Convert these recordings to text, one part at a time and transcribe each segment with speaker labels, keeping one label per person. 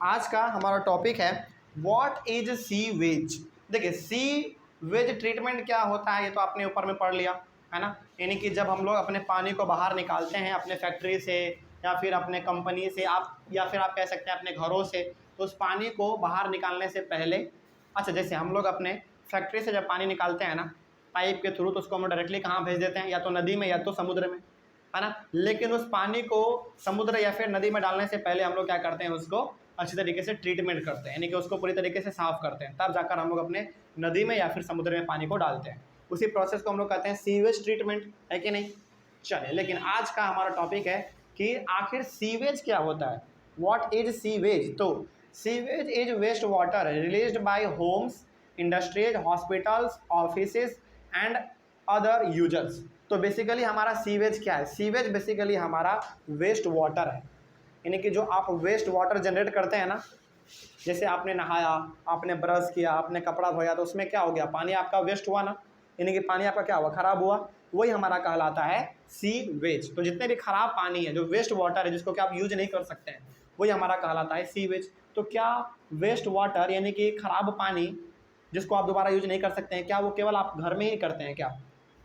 Speaker 1: आज का हमारा टॉपिक है व्हाट इज सी वेज। देखिए सी वेज ट्रीटमेंट क्या होता है ये तो आपने ऊपर में पढ़ लिया है ना। यानी कि जब हम लोग अपने पानी को बाहर निकालते हैं अपने फैक्ट्री से या फिर अपने कंपनी से आप या फिर आप कह सकते हैं अपने घरों से, तो उस पानी को बाहर निकालने से पहले अच्छा जैसे हम लोग अपने फैक्ट्री से जब पानी निकालते हैं ना पाइप के थ्रू, तो उसको हम लोग डायरेक्टली कहाँ भेज देते हैं, या तो नदी में या तो समुद्र में, है ना। लेकिन उस पानी को समुद्र या फिर नदी में डालने से पहले हम लोग क्या करते हैं, उसको अच्छी तरीके से ट्रीटमेंट करते हैं, यानी कि उसको पूरी तरीके से साफ़ करते हैं, तब जाकर हम लोग अपने नदी में या फिर समुद्र में पानी को डालते हैं। उसी प्रोसेस को हम लोग कहते हैं सीवेज ट्रीटमेंट, है कि नहीं। चलिए, लेकिन आज का हमारा टॉपिक है कि आखिर सीवेज क्या होता है, व्हाट इज सीवेज। तो sewage is waste water released by homes, industries, hospitals, offices and other users. तो बेसिकली हमारा सीवेज क्या है, सीवेज बेसिकली हमारा वेस्ट वाटर है, यानी कि जो आप वेस्ट वाटर जनरेट करते हैं ना, जैसे आपने नहाया, आपने ब्रश किया, आपने कपड़ा धोया, तो उसमें क्या हो गया, पानी आपका वेस्ट हुआ ना, यानी कि पानी आपका क्या हुआ, ख़राब हुआ, वही हमारा कहलाता है सीवेज। तो जितने भी ख़राब पानी है, जो वेस्ट वाटर है जिसको कि आप यूज नहीं कर सकते हैं, वही हमारा कहलाता है सीवेज। तो क्या वेस्ट वाटर यानी कि ख़राब पानी जिसको आप दोबारा यूज नहीं कर सकते हैं, क्या वो केवल आप घर में ही करते हैं क्या?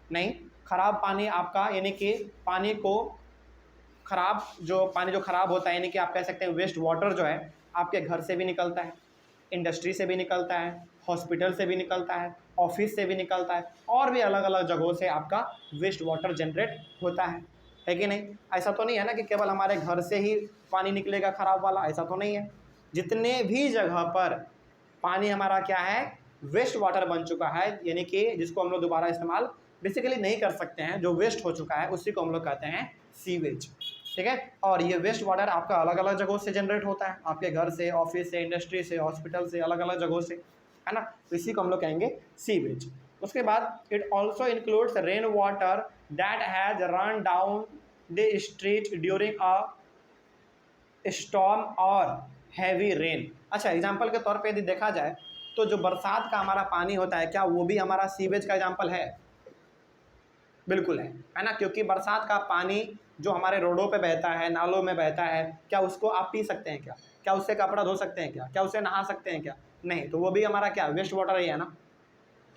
Speaker 1: नहीं, ख़राब पानी आपका यानी कि पानी को ख़राब जो पानी जो ख़राब होता है, यानी कि आप कह सकते हैं वेस्ट वाटर जो है आपके घर से भी निकलता है, इंडस्ट्री से भी निकलता है, हॉस्पिटल से भी निकलता है, ऑफिस से भी निकलता है, और भी अलग अलग जगहों से आपका वेस्ट वाटर जनरेट होता है कि नहीं। ऐसा तो नहीं है ना कि केवल हमारे घर से ही पानी निकलेगा ख़राब वाला, ऐसा तो नहीं है। जितने भी जगह पर पानी हमारा क्या है, वेस्ट वाटर बन चुका है, यानी कि जिसको हम लोग दोबारा इस्तेमाल बेसिकली नहीं कर सकते हैं, जो वेस्ट हो चुका है उसी को हम लोग कहते हैं सीवेज, ठीक है। और ये वेस्ट वाटर आपका अलग अलग जगहों से जनरेट होता है, आपके घर से, ऑफिस से, इंडस्ट्री से, हॉस्पिटल से, अलग अलग जगहों से, है ना। तो इसी को हम लोग कहेंगे सीवेज। उसके बाद it also includes rain water that has run down the street during a storm और हैवी रेन। अच्छा, एग्जाम्पल के तौर पे यदि देखा जाए तो जो बरसात का हमारा पानी होता है, क्या वो भी हमारा सीवेज का एग्जाम्पल है? बिल्कुल है ना, क्योंकि बरसात का पानी जो हमारे रोडों पे बहता है, नालों में बहता है, क्या उसको आप पी सकते हैं क्या? क्या उससे कपड़ा धो सकते हैं क्या? क्या उससे नहा सकते हैं क्या? नहीं। तो वो भी हमारा क्या, वेस्ट वाटर ही है ना।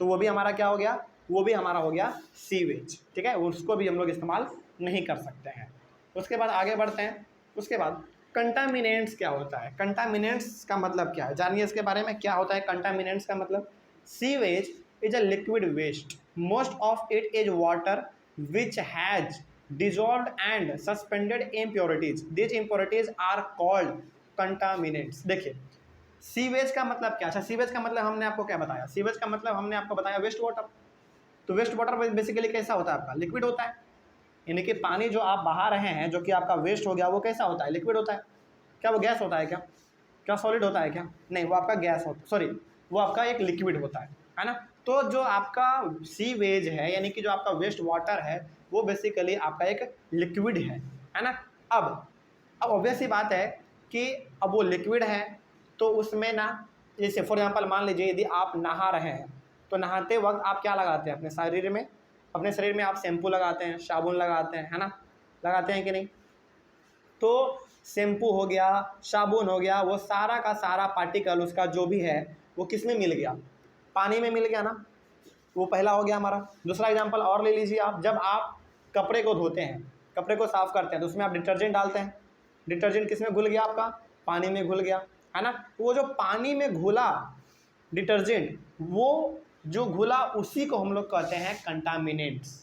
Speaker 1: तो वो भी हमारा क्या हो गया, वो भी हमारा हो गया सीवेज, ठीक है। उसको भी हम लोग इस्तेमाल नहीं कर सकते हैं। उसके बाद आगे बढ़ते हैं। उसके बाद कंटामिनेंट्स क्या होता है, कंटामिनेंट्स का मतलब क्या है, जानिए इसके बारे में। क्या होता है कंटामिनेंट्स का मतलब? Sewage is a liquid waste. Most of it is water which has dissolved and suspended impurities. These impurities are called contaminants. देखिए सीवेज का मतलब क्या? अच्छा, सीवेज का मतलब हमने आपको क्या बताया, सीवेज का मतलब हमने आपको बताया वेस्ट वाटर। तो वेस्ट वाटर बेसिकली कैसा होता है, आपका लिक्विड होता है, यानी कि पानी जो आप बहा रहे हैं जो कि आपका वेस्ट हो गया, वो कैसा होता है, लिक्विड होता है। क्या वो गैस होता है क्या? क्या सॉलिड होता है क्या? नहीं, वो आपका गैस होता, सॉरी, वो आपका एक लिक्विड होता है ना। तो जो आपका सीवेज है, यानी कि जो आपका वेस्ट वाटर है, वो बेसिकली आपका एक लिक्विड है ना। अब ऑब्वियस ही बात है कि अब वो लिक्विड है, तो उसमें ना, जैसे फॉर एग्जांपल मान लीजिए यदि आप नहा रहे हैं, तो नहाते वक्त आप क्या लगाते हैं अपने शरीर में आप शैम्पू लगाते हैं, साबुन लगाते हैं, है ना, लगाते हैं कि नहीं। तो शैम्पू हो गया, साबुन हो गया, वो सारा का सारा पार्टिकल उसका जो भी है वो किस में मिल गया, पानी में मिल गया ना। वो पहला हो गया हमारा। दूसरा एग्जांपल और ले लीजिए आप, जब आप कपड़े को धोते हैं, कपड़े को साफ़ करते हैं, तो उसमें आप डिटर्जेंट डालते हैं, डिटर्जेंट किस में घुल गया, आपका पानी में घुल गया, है ना। तो वो जो पानी में घुला डिटर्जेंट, वो जो घुला उसी को हम लोग कहते हैं कंटामिनेंट्स।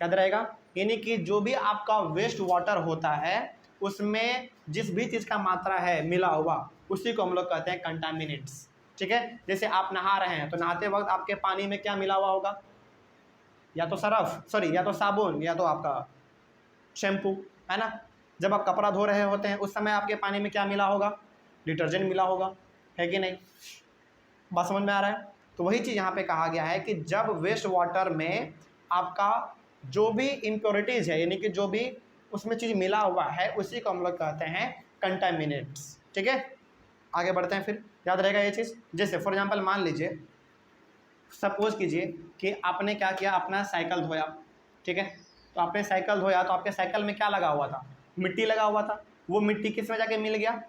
Speaker 1: याद रहेगा, यानी कि जो भी आपका वेस्ट वाटर होता है उसमें जिस भी चीज़ का मात्रा है मिला हुआ, उसी को हम लोग कहते हैं कंटामिनेंट्स, ठीक है। जैसे आप नहा रहे हैं, तो नहाते वक्त आपके पानी में क्या मिला हुआ होगा, या तो सरफ, सॉरी, या तो साबुन, या तो आपका शैम्पू, है ना। जब आप कपड़ा धो रहे होते हैं उस समय आपके पानी में क्या मिला होगा, डिटर्जेंट मिला होगा, है कि नहीं। बात समझ में आ रहा है। तो वही चीज़ यहाँ पे कहा गया है कि जब वेस्ट वाटर में आपका जो भी इम्प्योरिटीज़ है, यानी कि जो भी उसमें चीज़ मिला हुआ है, उसी को हम लोग कहते हैं कंटामिनेंट्स, ठीक है। आगे बढ़ते हैं, फिर याद रहेगा ये चीज़। जैसे फॉर एग्जांपल मान लीजिए, सपोज कीजिए कि आपने क्या किया, अपना साइकिल धोया, ठीक है। तो आपने साइकिल धोया, तो आपके साइकिल में क्या लगा हुआ था, मिट्टी लगा हुआ था। वो मिट्टी किस में जाके मिल गया,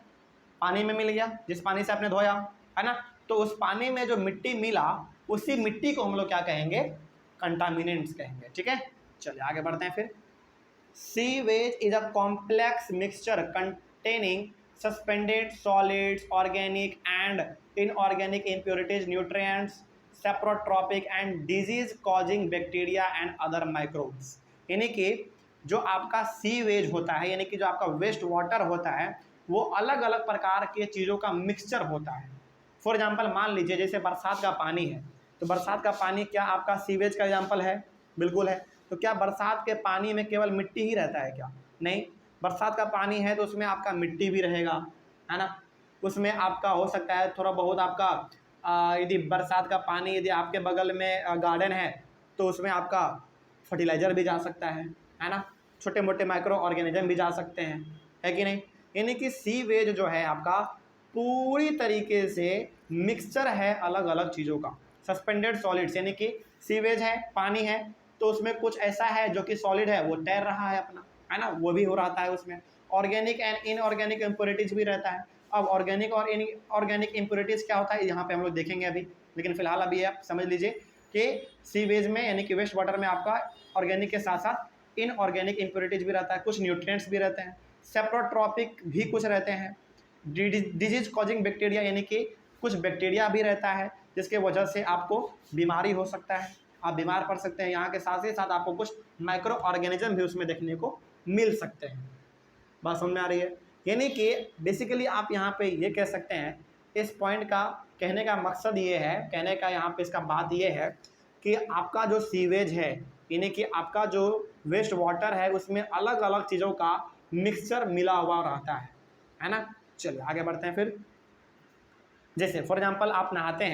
Speaker 1: पानी में मिल गया, जिस पानी से आपने धोया, है ना, तो उस पानी में जो मिट्टी मिला उसी मिट्टी को हम लोग क्या कहेंगे, कंटामिनेंट्स कहेंगे। ठीक है, चलिए आगे बढ़ते हैं फिर। Sewage is a complex mixture containing suspended solids, organic and inorganic impurities, nutrients, saprotropic and disease causing bacteria and other microbes। यानी कि जो आपका सीवेज होता है, यानी कि जो आपका वेस्ट वाटर होता है, वो अलग अलग प्रकार के चीज़ों का मिक्सचर होता है। फॉर एग्जाम्पल मान लीजिए जैसे बरसात का पानी है, तो बरसात का पानी क्या आपका सीवेज का एग्जाम्पल है? बिल्कुल है। तो क्या बरसात के पानी में केवल मिट्टी ही रहता है क्या? नहीं, बरसात का पानी है तो उसमें आपका मिट्टी भी रहेगा, है ना, उसमें आपका हो सकता है थोड़ा बहुत आपका यदि बरसात का पानी यदि आपके बगल में गार्डन है तो उसमें आपका फर्टिलाइज़र भी जा सकता है ना, छोटे मोटे माइक्रो ऑर्गेनिज्म भी जा सकते हैं, है कि नहीं। यानी कि सीवेज जो है आपका पूरी तरीके से मिक्सचर है अलग अलग चीज़ों का। सस्पेंडेड सॉलिड्स यानी कि सीवेज है, पानी है, तो उसमें कुछ ऐसा है जो कि सॉलिड है, वो तैर रहा है अपना, है ना, वो भी हो रहता है उसमें। ऑर्गेनिक एंड इनऑर्गेनिक इम्प्योरिटीज भी रहता है। अब ऑर्गेनिक और इनऑर्गेनिक इम्प्योरिटीज क्या होता है यहाँ पे हम लोग देखेंगे अभी, लेकिन फिलहाल अभी आप समझ लीजिए कि सीवेज में यानी कि वेस्ट वाटर में आपका ऑर्गेनिक के साथ साथ इनऑर्गेनिक इम्प्योरिटीज भी रहता है, कुछ न्यूट्रिएंट्स भी रहते हैं, सेप्रोट्रॉपिक भी कुछ रहते हैं, डिजीज कॉजिंग बैक्टीरिया यानी कि कुछ बैक्टीरिया भी रहता है जिसके वजह से आपको बीमारी हो सकता है, आप बीमार पड़ सकते हैं। यहाँ के साथ ही साथ आपको कुछ माइक्रो ऑर्गेनिज्म भी उसमें देखने को मिल सकते हैं। बात समझ में आ रही है? यानी कि बेसिकली आप यहाँ पे ये कह सकते हैं, इस पॉइंट का कहने का मकसद ये है, कहने का यहाँ पे इसका बात ये है कि आपका जो सीवेज है यानी कि आपका जो वेस्ट वाटर है उसमें अलग अलग चीज़ों का मिक्सचर मिला हुआ रहता है ना। चलिए आगे बढ़ते हैं फिर। जैसे फॉर एग्जांपल आप नहाते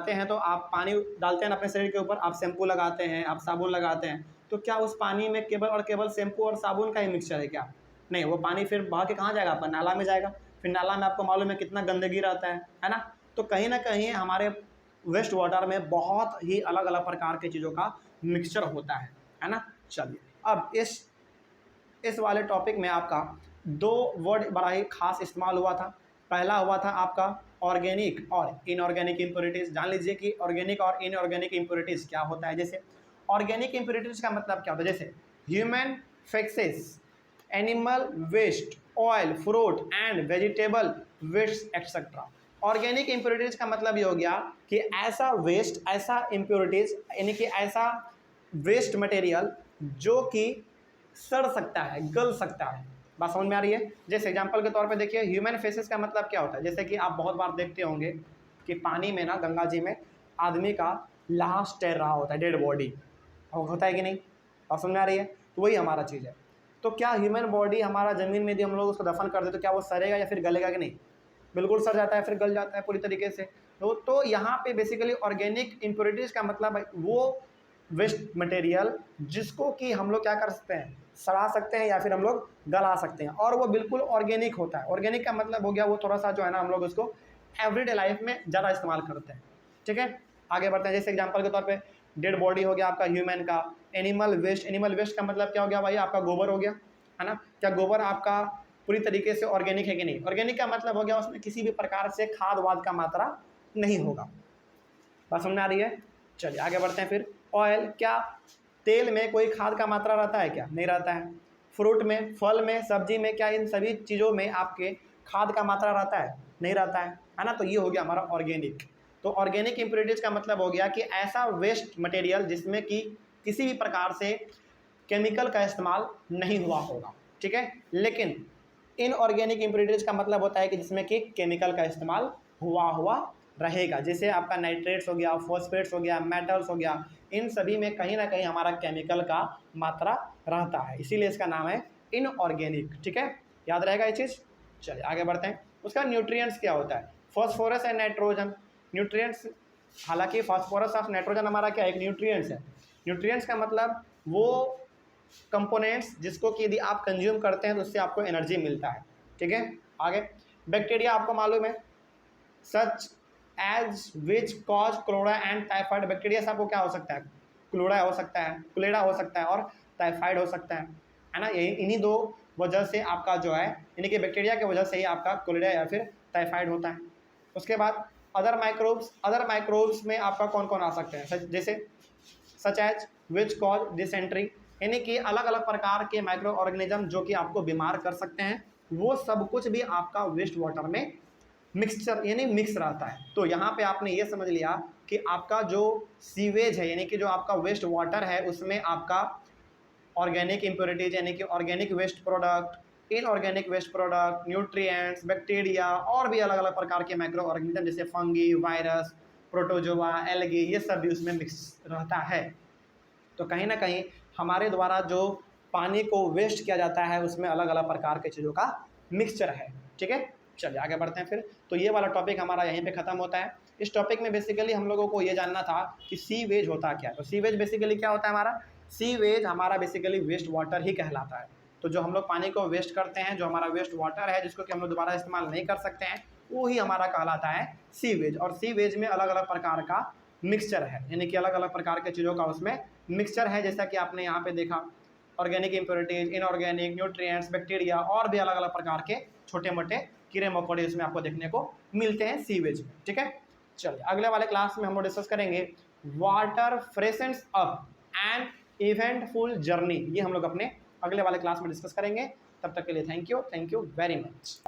Speaker 1: हैं तो आप पानी डालते हैं अपने शरीर के ऊपर, आप शैम्पू लगाते हैं, आप साबुन लगाते हैं, तो क्या उस पानी में केवल और केवल शैम्पू और साबुन का ही मिक्सचर है क्या? नहीं, वो पानी फिर बहा के कहाँ जाएगा? आपका नाला में जाएगा। फिर नाला में आपको मालूम है कितना गंदगी रहता है ना। तो कहीं ना कहीं हमारे वेस्ट वाटर में बहुत ही अलग अलग प्रकार की चीज़ों का मिक्सचर होता है ना। चलिए अब इस वाले टॉपिक में आपका दो वर्ड बड़ा ही खास इस्तेमाल हुआ था। पहला हुआ था आपका ऑर्गेनिक और इनऑर्गेनिक इम्प्योरिटीज़। जान लीजिए कि ऑर्गेनिक और इनऑर्गेनिक इम्प्योरिटीज़ क्या होता है। जैसे ऑर्गेनिक इम्प्योरिटीज़ का मतलब क्या होता है? जैसे human faeces, animal waste, oil, fruit and vegetable waste etcetera. Organic impurities का मतलब ये हो गया कि ऐसा वेस्ट, ऐसा इम्प्योरिटीज़ यानी कि ऐसा वेस्ट मटेरियल जो कि सड़ सकता है, गल सकता है। बात समझ में आ रही है? जैसे एग्जांपल के तौर पे देखिए, ह्यूमन फेसेस का मतलब क्या होता है? जैसे कि आप बहुत बार देखते होंगे कि पानी में ना, गंगा जी में आदमी का लाश तैर रहा होता है, डेड बॉडी होता है कि नहीं? बात समझ में आ रही है? तो वही हमारा चीज़ है। तो क्या ह्यूमन बॉडी हमारा ज़मीन में यदि हम लोग उसको दफन कर दे तो क्या वो सड़ेगा या फिर गलेगा कि नहीं? बिल्कुल सड़ जाता है, फिर गल जाता है पूरी तरीके से। तो यहाँ पे बेसिकली ऑर्गेनिक इम्प्योरिटीज़ का मतलब है वो वेस्ट मटेरियल जिसको कि हम लोग क्या कर सकते हैं, सड़ा सकते हैं या फिर हम लोग गला सकते हैं, और वो बिल्कुल ऑर्गेनिक होता है। ऑर्गेनिक का मतलब हो गया वो थोड़ा सा जो है ना, हम लोग उसको एवरीडे लाइफ में ज़्यादा इस्तेमाल करते हैं। ठीक है, आगे बढ़ते हैं। जैसे एग्जांपल के तौर पे डेड बॉडी हो गया आपका ह्यूमन का। एनिमल वेस्ट का मतलब क्या हो गया भाई? आपका गोबर हो गया, है ना। क्या गोबर आपका पूरी तरीके से ऑर्गेनिक है कि नहीं? ऑर्गेनिक का मतलब हो गया उसमें किसी भी प्रकार से खाद वाद का मात्रा नहीं होगा। बात समझ में आ रही है? चलिए आगे बढ़ते हैं फिर। ऑयल, क्या तेल में कोई खाद का मात्रा रहता है क्या? नहीं रहता है। फ्रूट में, फल में, सब्जी में, क्या इन सभी चीज़ों में आपके खाद का मात्रा रहता है? नहीं रहता है ना। तो ये हो गया हमारा ऑर्गेनिक। तो ऑर्गेनिक इम्प्योरिटीज़ का मतलब हो गया कि ऐसा वेस्ट मटेरियल जिसमें कि किसी भी प्रकार से केमिकल का इस्तेमाल नहीं हुआ होगा। ठीक है, लेकिन इनऑर्गेनिक इम्प्योरिटीज़ का मतलब होता है कि जिसमें कि केमिकल का इस्तेमाल हुआ रहेगा। जैसे आपका नाइट्रेट्स हो गया, फॉस्फेट्स हो गया, मेटल्स हो गया, इन सभी में कहीं ना कहीं हमारा केमिकल का मात्रा रहता है, इसीलिए इसका नाम है इनऑर्गेनिक। ठीक है, याद रहेगा ये चीज़। चलिए आगे बढ़ते हैं। उसका न्यूट्रिएंट्स क्या होता है? Phosphorus and nitrogen. न्यूट्रिएंट्स, हालांकि फॉस्फोरस और नाइट्रोजन हमारा क्या, एक न्यूट्रिएंट्स है। न्यूट्रिएंट्स का मतलब वो कंपोनेंट्स जिसको कि यदि आप कंज्यूम करते हैं तो उससे आपको एनर्जी मिलता है। ठीक है, आगे बैक्टीरिया आपको मालूम है, such as which cause cholera and typhoid. Bacteria से आपको क्या हो सकता है? क्लोरा हो सकता है, क्लेरा हो सकता है और टाइफाइड हो सकता है ना। यही इन्हीं दो वजह से आपका जो है यानी कि बैक्टीरिया की वजह से ही आपका कोलेरा या फिर टाइफाइड होता है। उसके बाद अदर माइक्रोब्स में आपका कौन कौन आ सकते हैं, जैसे such as which cause dysentery, यानी कि अलग अलग प्रकार के माइक्रो ऑर्गेनिज्म जो कि आपको बीमार कर सकते हैं, वो सब कुछ भी आपका वेस्ट वाटर में मिक्सचर यानी मिक्स रहता है। तो यहाँ पे आपने ये समझ लिया कि आपका जो सीवेज है यानी कि जो आपका वेस्ट वाटर है उसमें आपका ऑर्गेनिक इम्प्योरिटीज यानी कि organic waste product, inorganic waste product, nutrients, bacteria और भी अलग अलग प्रकार के माइक्रो ऑर्गेनिज्म जैसे फंगी, वायरस, प्रोटोजोआ, एल्गी, ये सब भी उसमें मिक्स रहता है। तो कहीं ना कहीं हमारे द्वारा जो पानी को वेस्ट किया जाता है उसमें अलग अलग प्रकार के चीज़ों का मिक्सचर है। ठीक है, चलिए आगे बढ़ते हैं फिर। तो ये वाला टॉपिक हमारा यहीं पे ख़त्म होता है। इस टॉपिक में बेसिकली हम लोगों को ये जानना था कि सीवेज होता क्या है। तो सीवेज बेसिकली क्या होता है हमारा, सीवेज हमारा बेसिकली वेस्ट वाटर ही कहलाता है। तो जो हम लोग पानी को वेस्ट करते हैं, जो हमारा वेस्ट वाटर है जिसको कि हम लोग दोबारा इस्तेमाल नहीं कर सकते हैं, वो ही हमारा कहलाता है सीवेज। और सीवेज में अलग अलग प्रकार का मिक्सचर है, यानी कि अलग अलग प्रकार के चीज़ों का उसमें मिक्सचर है। जैसा कि आपने यहाँ पे देखा, organic impurities, inorganic, nutrients, bacteria और भी अलग अलग प्रकार के छोटे मोटे कीड़े मकोड़े इसमें आपको देखने को मिलते हैं सीवेज में। ठीक है, चलिए अगले वाले क्लास में हम लोग डिस्कस करेंगे water freshens up and eventful journey. ये हम लोग अपने अगले वाले क्लास में डिस्कस करेंगे। तब तक के लिए थैंक यू वेरी मच।